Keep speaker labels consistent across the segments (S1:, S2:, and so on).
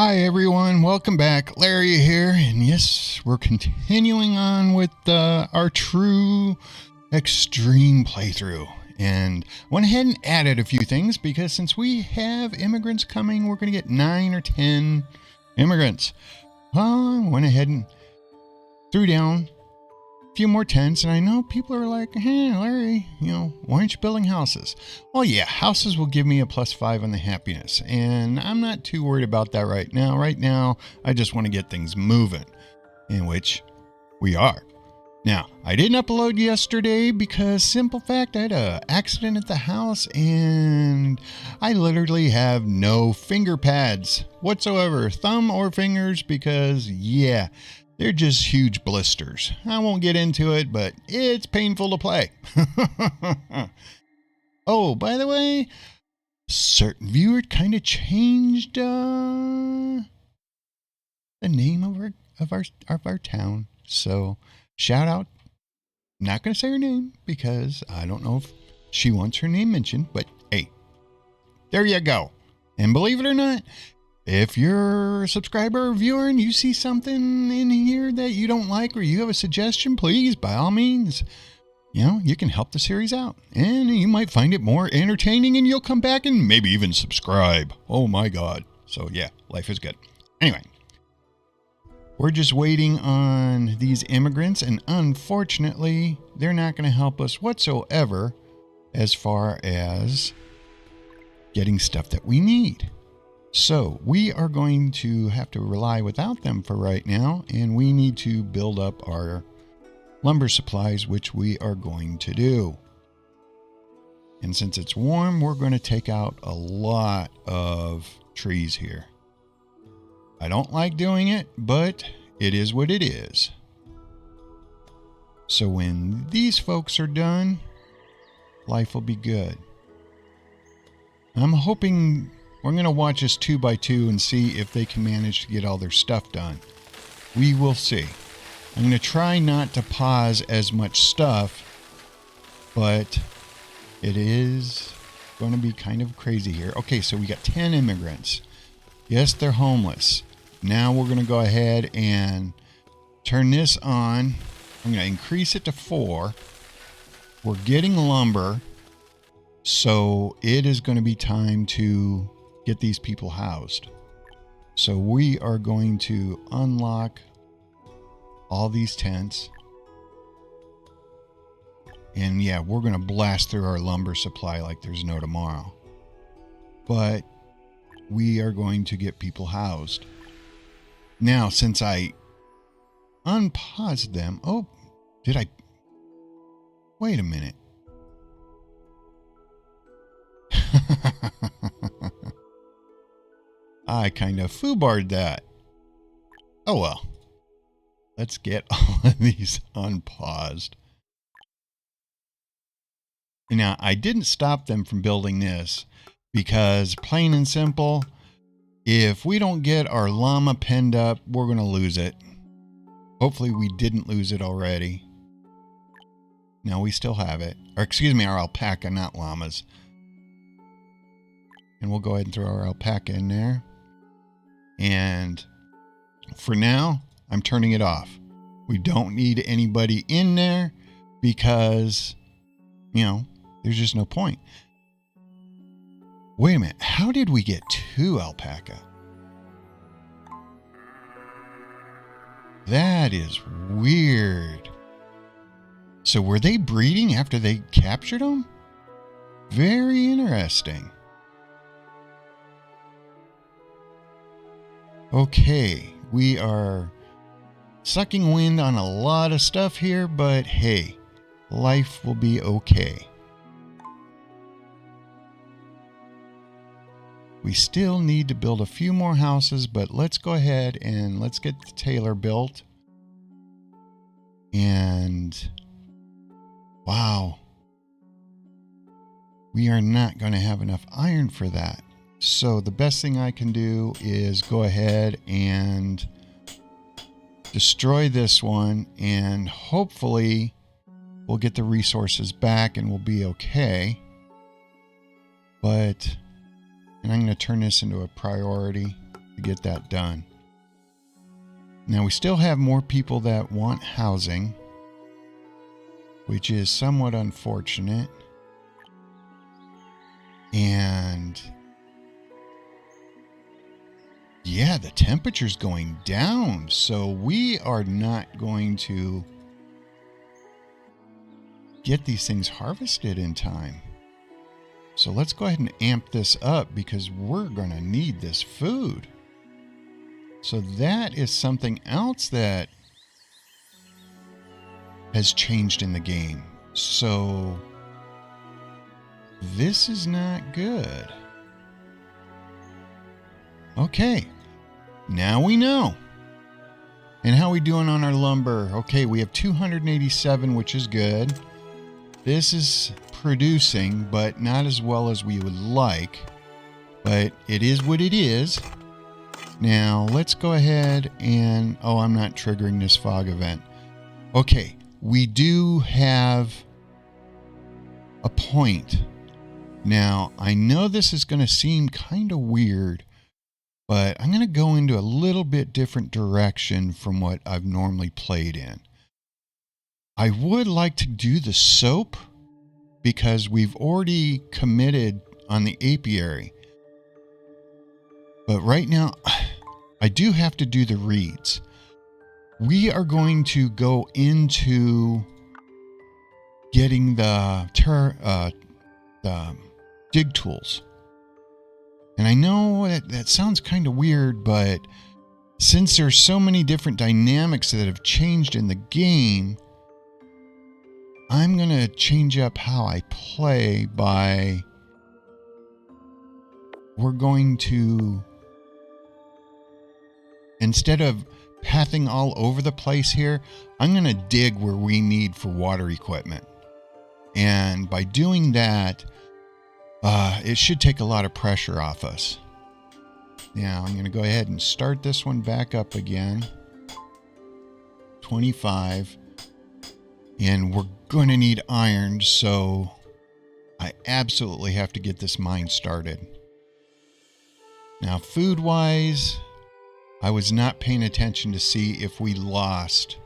S1: Hi everyone, welcome back. Larry here, and yes, we're continuing on with our true extreme playthrough. And went ahead and added a few things because since we have immigrants coming, we're going to get 9 or 10 immigrants. I went ahead and threw down a few more tents, and I know people are like, hey Larry, why aren't you building houses? Well, yeah, houses will give me a +5 on the happiness, and I'm not too worried about that right now. Right now, I just want to get things moving, in which we are. Now, I didn't upload yesterday because simple fact, I had an accident at the house and I literally have no finger pads whatsoever, thumb or fingers, because yeah, they're just huge blisters. I won't get into it, but it's painful to play. Oh, by the way, certain viewer kind of changed the name of our town. So, shout out. Not going to say her name because I don't know if she wants her name mentioned, but hey, there you go. And believe it or not, if you're a subscriber or viewer and you see something in here that you don't like or you have a suggestion, please, by all means, you can help the series out. And you might find it more entertaining and you'll come back and maybe even subscribe. Oh my God. So yeah, life is good. Anyway. We're just waiting on these immigrants, and unfortunately, they're not going to help us whatsoever as far as getting stuff that we need. So we are going to have to rely without them for right now, and we need to build up our lumber supplies, which we are going to do. And since it's warm, we're going to take out a lot of trees here. I don't like doing it, but it is what it is. So when these folks are done, life will be good. I'm hoping we're going to watch this 2x2 and see if they can manage to get all their stuff done. We will see. I'm going to try not to pause as much stuff, but it is going to be kind of crazy here. Okay, so we got 10 immigrants. Yes, they're homeless. Now we're going to go ahead and turn this on. I'm going to increase it to 4. We're getting lumber, so it is going to be time to get these people housed. So we are going to unlock all these tents. And yeah, we're going to blast through our lumber supply like there's no tomorrow. But we are going to get people housed. Now, since I unpaused them... Oh, did I... Wait a minute. I kind of foobarred that. Oh well. Let's get all of these unpaused. Now, I didn't stop them from building this because, plain and simple, if we don't get our llama penned up, we're going to lose it. Hopefully we didn't lose it already. No, we still have it. Or excuse me, our alpaca, not llamas. And we'll go ahead and throw our alpaca in there. And for now, I'm turning it off. We don't need anybody in there because, there's just no point. Wait a minute. How did we get 2 alpaca? That is weird. So were they breeding after they captured them? Very interesting. Okay, we are sucking wind on a lot of stuff here, but hey, life will be okay. We still need to build a few more houses, but let's go ahead and let's get the Taylor built. And wow, we are not going to have enough iron for that. So the best thing I can do is go ahead and destroy this one, and hopefully we'll get the resources back and we'll be okay. But, and I'm going to turn this into a priority to get that done. Now, we still have more people that want housing, which is somewhat unfortunate. And yeah, the temperature's going down, so we are not going to get these things harvested in time. So let's go ahead and amp this up because we're going to need this food. So that is something else that has changed in the game. So this is not good. Okay, now we know. And how are we doing on our lumber? Okay, we have 287, which is good. This is producing, but not as well as we would like. But it is what it is. Now, let's go ahead and... Oh, I'm not triggering this fog event. Okay, we do have a point. Now, I know this is going to seem kind of weird, but I'm going to go into a little bit different direction from what I've normally played in. I would like to do the soap because we've already committed on the apiary. But right now, I do have to do the reeds. We are going to go into getting the dig tools. And I know that sounds kind of weird, but since there's so many different dynamics that have changed in the game, I'm going to change up how I play by... We're going to... Instead of pathing all over the place here, I'm going to dig where we need for water equipment. And by doing that, it should take a lot of pressure off us. Now, I'm going to go ahead and start this one back up again. 25. And we're going to need iron, so I absolutely have to get this mine started. Now, food-wise, I was not paying attention to see if we lost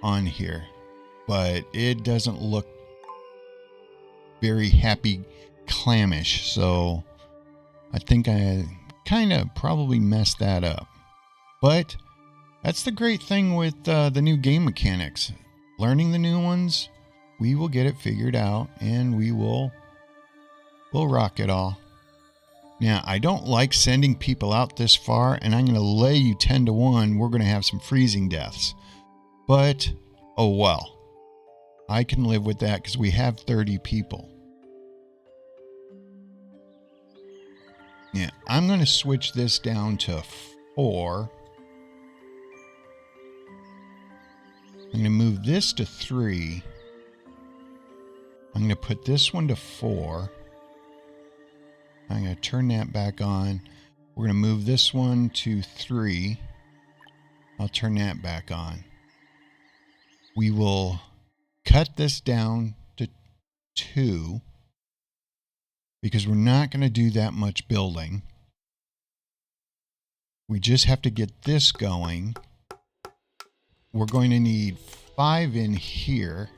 S1: on here. But it doesn't look very happy clammish, so I think I kind of probably messed that up. But that's the great thing with the new game mechanics. Learning the new ones, we will get it figured out, and we'll rock it all. Now, I don't like sending people out this far, and I'm going to lay you 10 to 1. We're going to have some freezing deaths. But, oh well. I can live with that because we have 30 people. Yeah, I'm going to switch this down to 4. I'm going to move this to 3. I'm going to put this one to 4. I'm going to turn that back on. We're going to move this one to 3. I'll turn that back on. We will cut this down to 2 because we're not going to do that much building. We just have to get this going. We're going to need 5 in here.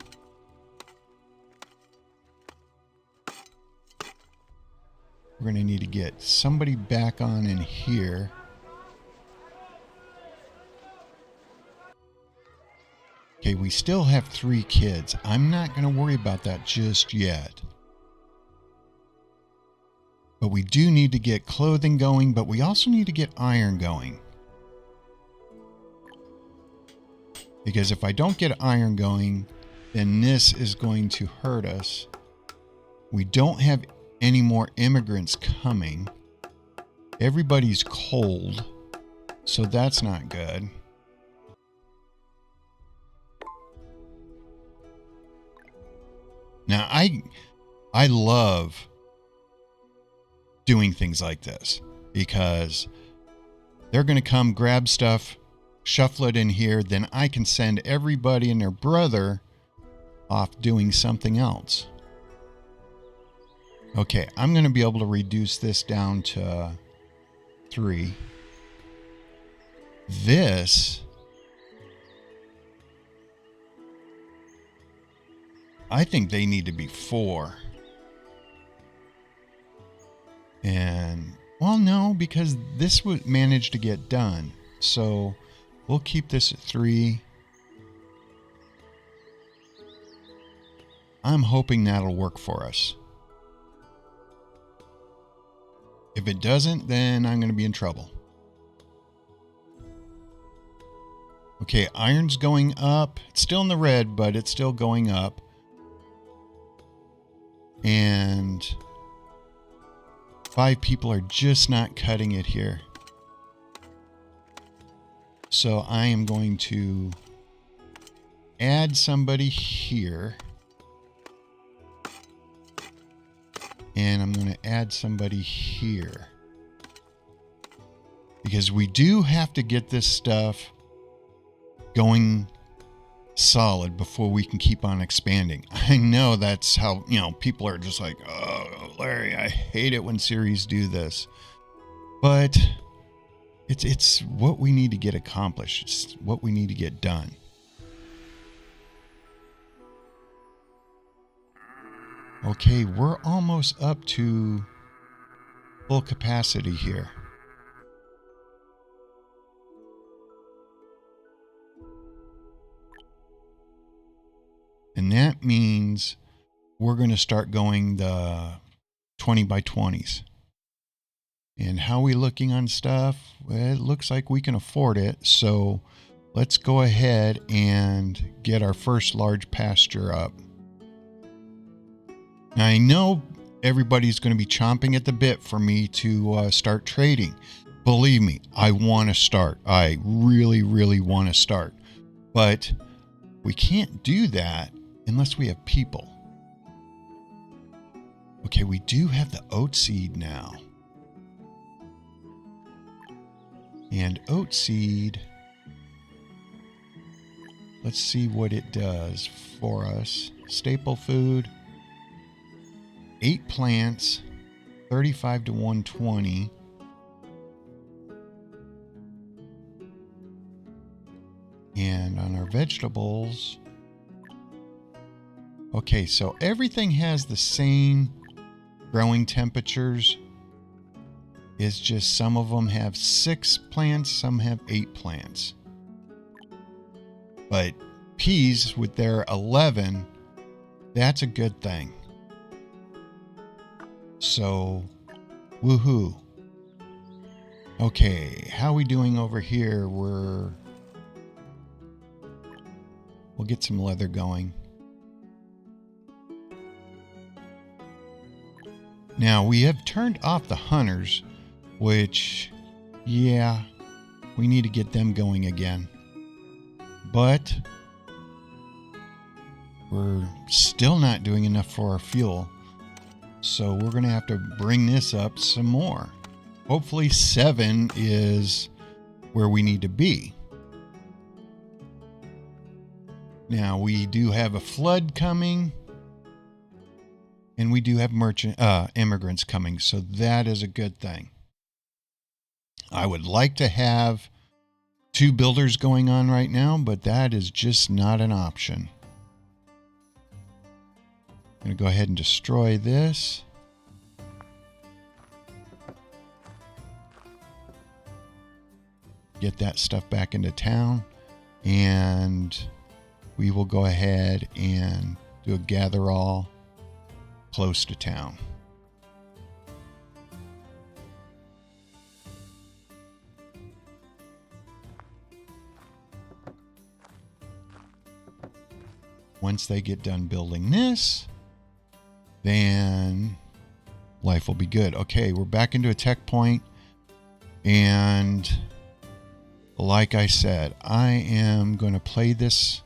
S1: We're going to need to get somebody back on in here. Okay, we still have 3 kids. I'm not going to worry about that just yet. But we do need to get clothing going, but we also need to get iron going. Because if I don't get iron going, then this is going to hurt us. We don't have any more immigrants coming. Everybody's cold, so that's not good. Now, I love doing things like this because they're going to come grab stuff, shuffle it in here, then I can send everybody and their brother off doing something else. Okay, I'm going to be able to reduce this down to 3. This, I think they need to be 4. And, well, no, because this would manage to get done. So we'll keep this at 3. I'm hoping that'll work for us. If it doesn't, then I'm going to be in trouble. Okay, iron's going up. It's still in the red, but it's still going up. And 5 people are just not cutting it here. So I am going to add somebody here. And I'm going to add somebody here. Because we do have to get this stuff going solid before we can keep on expanding. I know that's how, people are just like, oh, Larry, I hate it when series do this. But it's what we need to get accomplished. It's what we need to get done. Okay, we're almost up to full capacity here. And that means we're going to start going the 20 by 20s. And how are we looking on stuff? Well, it looks like we can afford it. So let's go ahead and get our first large pasture up. Now, I know everybody's going to be chomping at the bit for me to start trading. Believe me, I want to start. I really, really want to start. But we can't do that unless we have people. Okay, we do have the oat seed now. And oat seed, let's see what it does for us. Staple food, 8 plants, 35 to 120. And on our vegetables, okay, so everything has the same growing temperatures. It's just some of them have 6 plants, some have 8 plants. But peas with their 11, that's a good thing. So, woohoo. Okay, how are we doing over here? We'll get some leather going. Now, we have turned off the hunters, which, yeah, we need to get them going again. But we're still not doing enough for our fuel. So we're going to have to bring this up some more. Hopefully 7 is where we need to be. Now, we do have a flood coming. And we do have immigrants coming. So that is a good thing. I would like to have 2 builders going on right now, but that is just not an option. I'm going to go ahead and destroy this. Get that stuff back into town. And we will go ahead and do a gather all close to town. Once they get done building this, then life will be good. Okay, we're back into a tech point. And like I said, I am going to play this.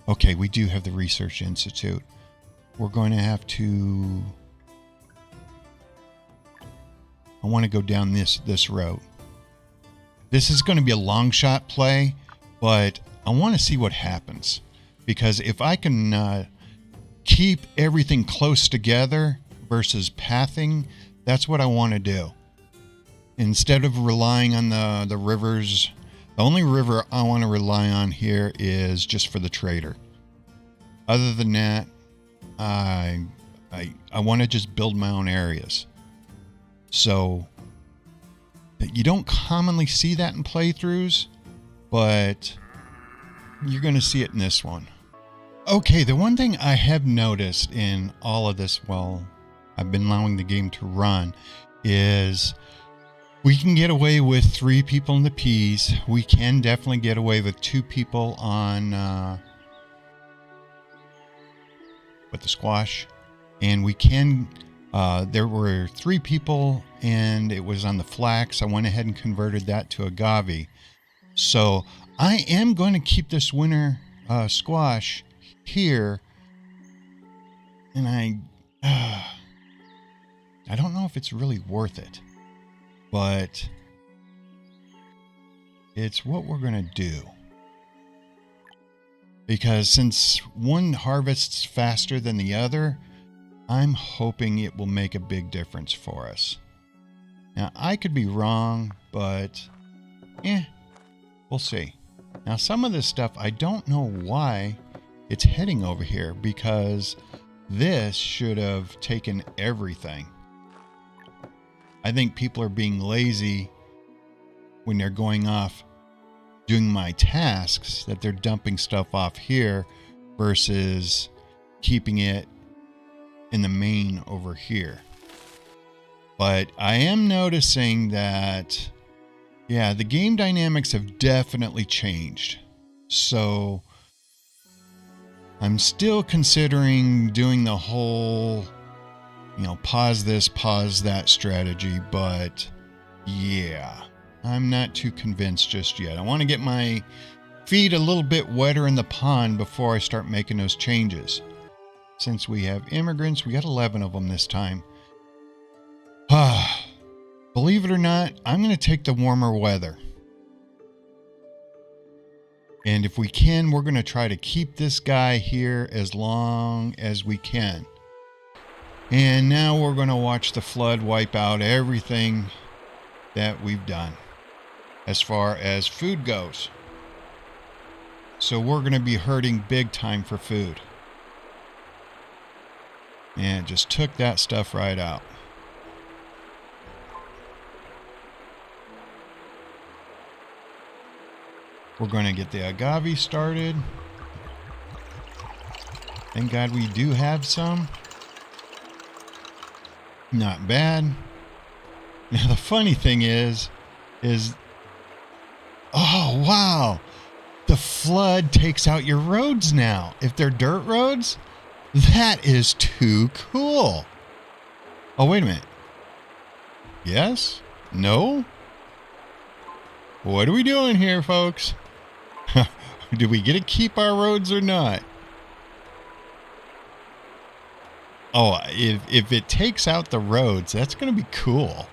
S1: Okay, we do have the Research Institute. We're going to have to... I want to go down this road. This is going to be a long shot play, but I want to see what happens. Because if I can keep everything close together, versus pathing, that's what I want to do. Instead of relying on the rivers, the only river I want to rely on here is just for the trader. Other than that, I want to just build my own areas. So you don't commonly see that in playthroughs, but you're going to see it in this one. Okay, the one thing I have noticed in all of this while I've been allowing the game to run is we can get away with 3 people in the peas. We can definitely get away with 2 people on with the squash. And we can, there were 3 people and it was on the flax. I went ahead and converted that to agave. So I am going to keep this winter squash here. And I don't know if it's really worth it, but it's what we're going to do. Because since one harvests faster than the other, I'm hoping it will make a big difference for us. Now, I could be wrong, but we'll see. Now, some of this stuff, I don't know why it's heading over here, because this should have taken everything. I think people are being lazy when they're going off doing my tasks, that they're dumping stuff off here versus keeping it in the main over here. But I am noticing that, yeah, the game dynamics have definitely changed. So I'm still considering doing the whole, pause this, pause that strategy. But yeah, I'm not too convinced just yet. I want to get my feet a little bit wetter in the pond before I start making those changes. Since we have immigrants, we got 11 of them this time. Believe it or not, I'm going to take the warmer weather. And if we can, we're going to try to keep this guy here as long as we can. And now we're going to watch the flood wipe out everything that we've done as far as food goes. So we're going to be hurting big time for food. And it just took that stuff right out. We're going to get the agave started. Thank God we do have some. Not bad. Now the funny thing is, oh wow, the flood takes out your roads now. If they're dirt roads, that is too cool. Oh, wait a minute. Yes? No? What are we doing here, folks? Do we get to keep our roads or not? Oh, if it takes out the roads, that's going to be cool.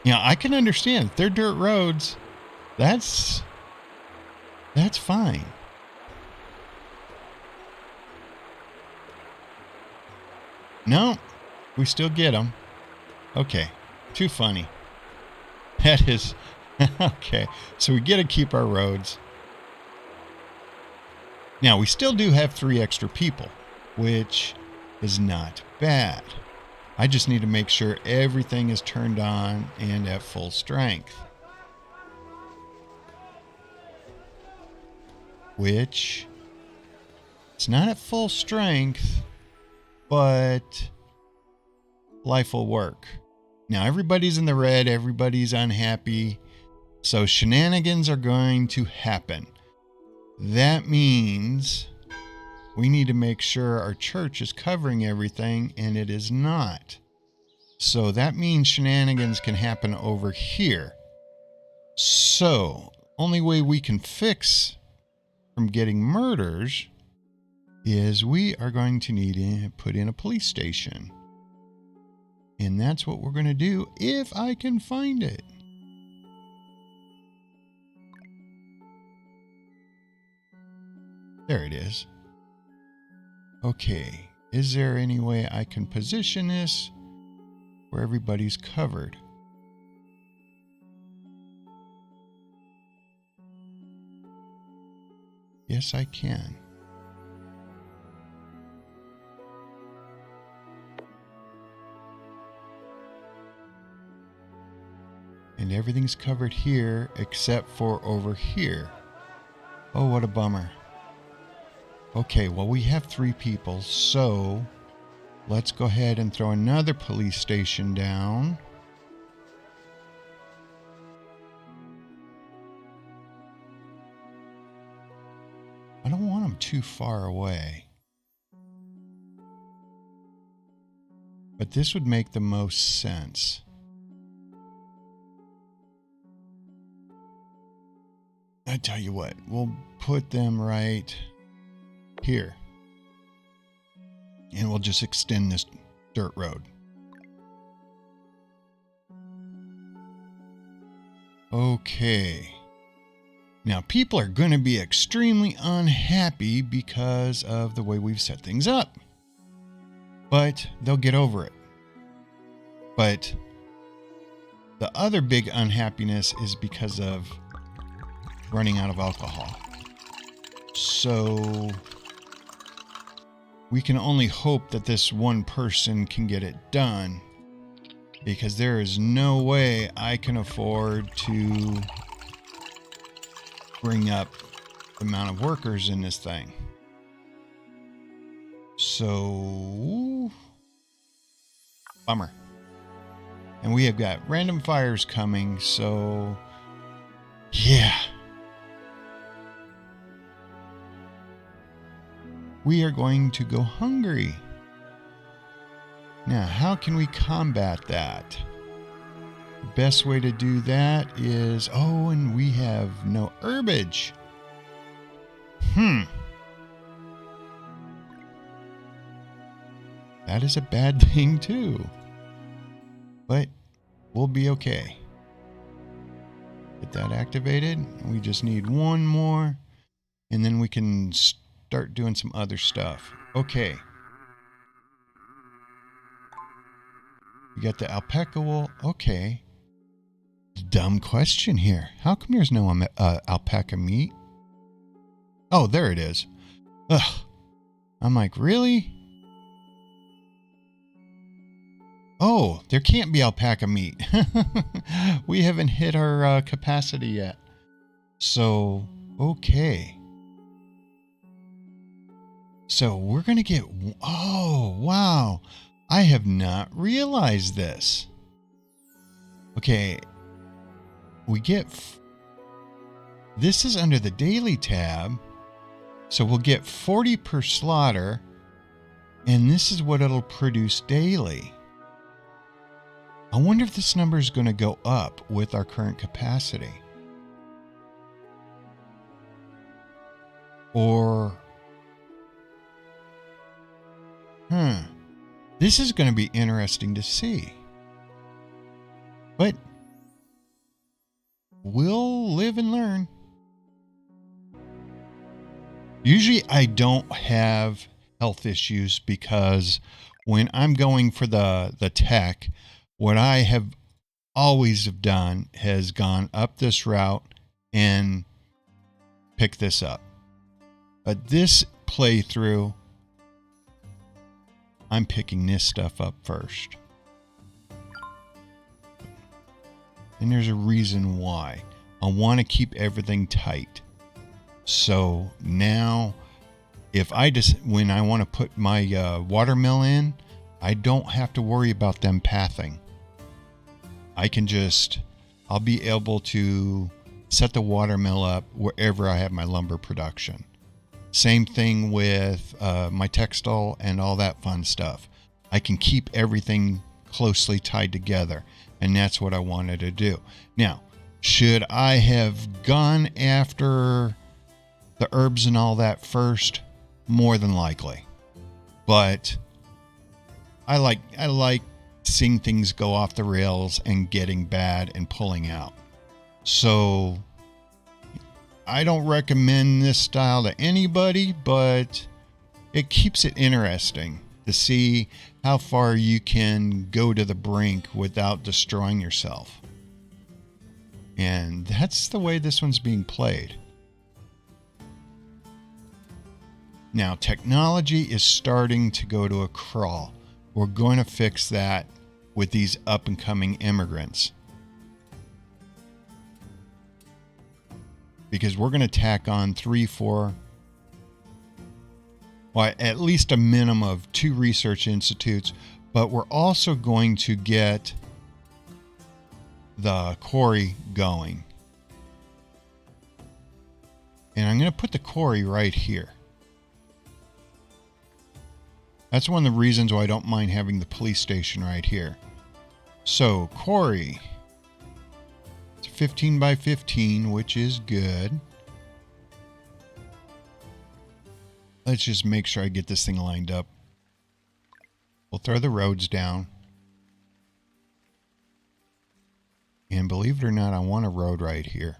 S1: I can understand. If they're dirt roads, that's fine. No, we still get them. Okay, too funny. That is... Okay, so we get to keep our roads. Now, we still do have 3 extra people, which is not bad. I just need to make sure everything is turned on and at full strength. Which, it's not at full strength, but life will work. Now, everybody's in the red, everybody's unhappy. So shenanigans are going to happen. That means we need to make sure our church is covering everything, and it is not. So that means shenanigans can happen over here. So, only way we can fix from getting murders is we are going to need to put in a police station. And that's what we're going to do if I can find it. There it is. Okay. is there any way I can position this where everybody's covered? Yes, I can. And everything's covered here except for over here. Oh, what a bummer. Okay, well, we have 3 people, so let's go ahead and throw another police station down. I don't want them too far away. But this would make the most sense. I tell you what, we'll put them right here. And we'll just extend this dirt road. Okay. Now, people are going to be extremely unhappy because of the way we've set things up. But they'll get over it. But the other big unhappiness is because of running out of alcohol. So we can only hope that this one person can get it done, because there is no way I can afford to bring up the amount of workers in this thing. So, bummer. And we have got random fires coming, so yeah. We are going to go hungry. Now, how can we combat that? The best way to do that is, oh, and we have no herbage. That is a bad thing too. But we'll be okay. Get that activated. We just need one more, and then we can start doing some other stuff. Okay. You got the alpaca wool. Okay. Dumb question here. How come there's no alpaca meat? Oh, there it is. Ugh. I'm like, really? Oh, there can't be alpaca meat. We haven't hit our capacity yet. So, okay. So we're going to get... Oh, wow. I have not realized this. Okay. We get... This is under the daily tab. So we'll get 40 per slaughter. And this is what it'll produce daily. I wonder if this number is going to go up with our current capacity. Or... This is going to be interesting to see. But we'll live and learn. Usually I don't have health issues because when I'm going for the tech, what I have always have done has gone up this route and pick this up. But this playthrough, I'm picking this stuff up first. And there's a reason why. I want to keep everything tight. So now, if I just, when I want to put my watermill in, I don't have to worry about them pathing. I can just, I'll be able to set the watermill up wherever I have my lumber production. Same thing with my textile and all that fun stuff. I can keep everything closely tied together, and that's what I wanted to do. Now, should I have gone after the herbs and all that first? More than likely. But I like seeing things go off the rails and getting bad and pulling out. So I don't recommend this style to anybody, but it keeps it interesting. to see how far you can go to the brink without destroying yourself. And that's the way this one's being played. Now, technology is starting to go to a crawl. We're going to fix that with these up-and-coming immigrants. Because we're going to tack on 3, 4, well, at least a minimum of 2 research institutes, but we're also going to get the quarry going. And I'm going to put the quarry right here. That's one of the reasons why I don't mind having the police station right here. So, quarry. It's 15 by 15, which is good. Let's just make sure I get this thing lined up. We'll throw the roads down. And believe it or not, I want a road right here.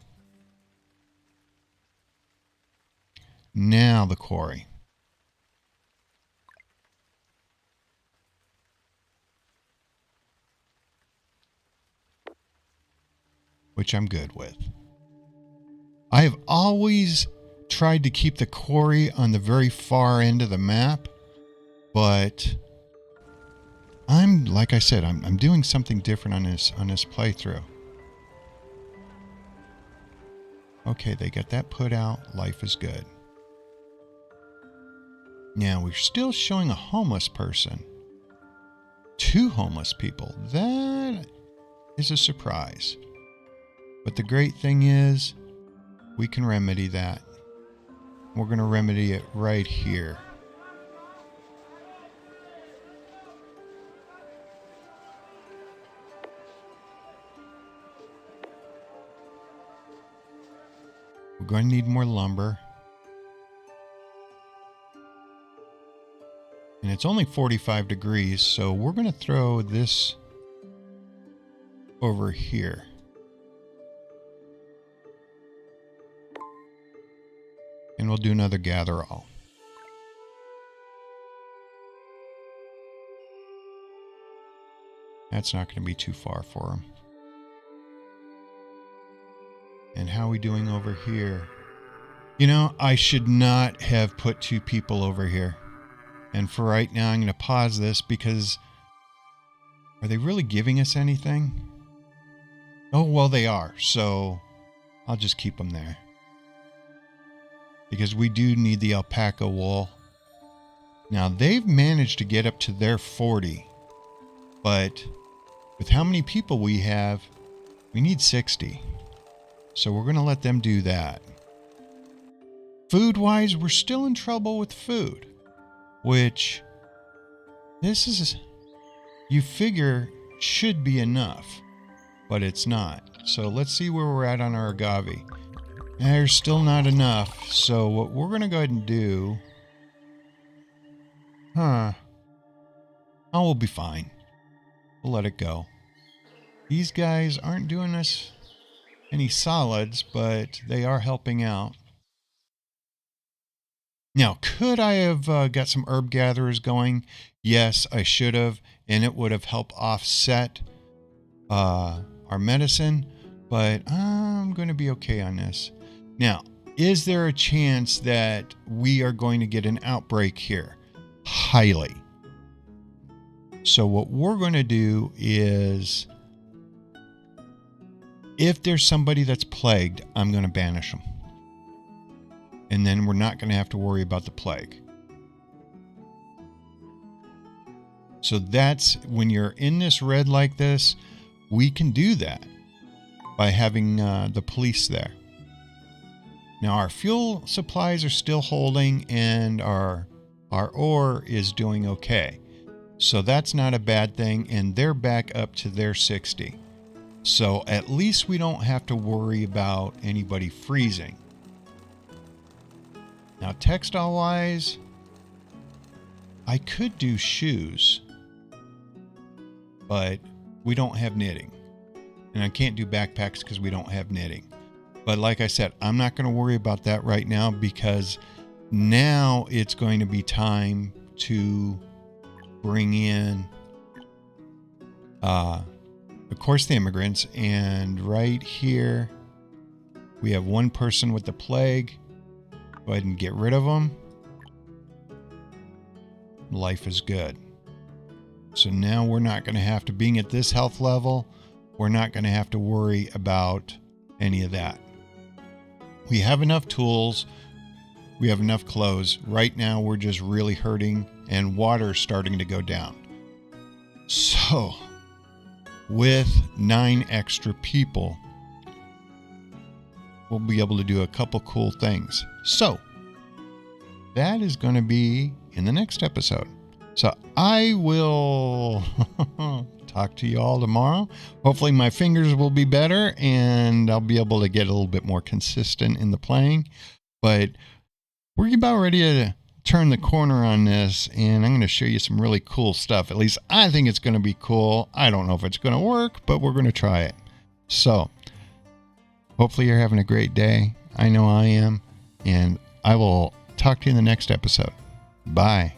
S1: Now the quarry. Which I'm good with. I have always tried to keep the quarry on the very far end of the map, but like I said, I'm doing something different on this playthrough. Okay, they got that put out. Life is good. Now we're still showing a homeless person. 2 homeless people. That is a surprise. But the great thing is, we can remedy that. We're going to remedy it right here. We're going to need more lumber. And it's only 45 degrees, so we're going to throw this over here. And we'll do another gather all. That's not going to be too far for him. And how are we doing over here? You know, I should not have put 2 people over here. And for right now, I'm going to pause this because are they really giving us anything? Oh, well, they are. So I'll just keep them there. Because we do need the alpaca wool. Now, they've managed to get up to their 40. But with how many people we have, we need 60. So we're going to let them do that. Food-wise, we're still in trouble with food. Which, this is, you figure, should be enough. But it's not. So let's see where we're at on our agave. There's still not enough, so what we're going to go ahead and do... Oh, we'll be fine. We'll let it go. These guys aren't doing us any solids, but they are helping out. Now, could I have got some herb gatherers going? Yes, I should have, and it would have helped offset our medicine, but I'm going to be okay on this. Now, is there a chance that we are going to get an outbreak here? Highly. So what we're going to do is, if there's somebody that's plagued, I'm going to banish them. And then we're not going to have to worry about the plague. So that's, when you're in this red like this, we can do that by having the police there. Now, our fuel supplies are still holding, and our ore is doing okay. So that's not a bad thing, and they're back up to their 60. So at least we don't have to worry about anybody freezing. Now, textile-wise, I could do shoes, but we don't have knitting. And I can't do backpacks because we don't have knitting. But like I said, I'm not going to worry about that right now, because now it's going to be time to bring in, of course, the immigrants. And right here, we have one person with the plague. Go ahead and get rid of them. Life is good. So now we're not going to have to, being at this health level, we're not going to have to worry about any of that. We have enough tools. We have enough clothes. Right now, we're just really hurting, and water's starting to go down. So, with 9 extra people, we'll be able to do a couple cool things. So, that is going to be in the next episode. So, I will talk to you all tomorrow. Hopefully, my fingers will be better, and I'll be able to get a little bit more consistent in the playing. But we're about ready to turn the corner on this, and I'm going to show you some really cool stuff. At least I think it's going to be cool. I don't know if it's going to work, but we're going to try it. So, hopefully you're having a great day. I know I am, and I will talk to you in the next episode. Bye.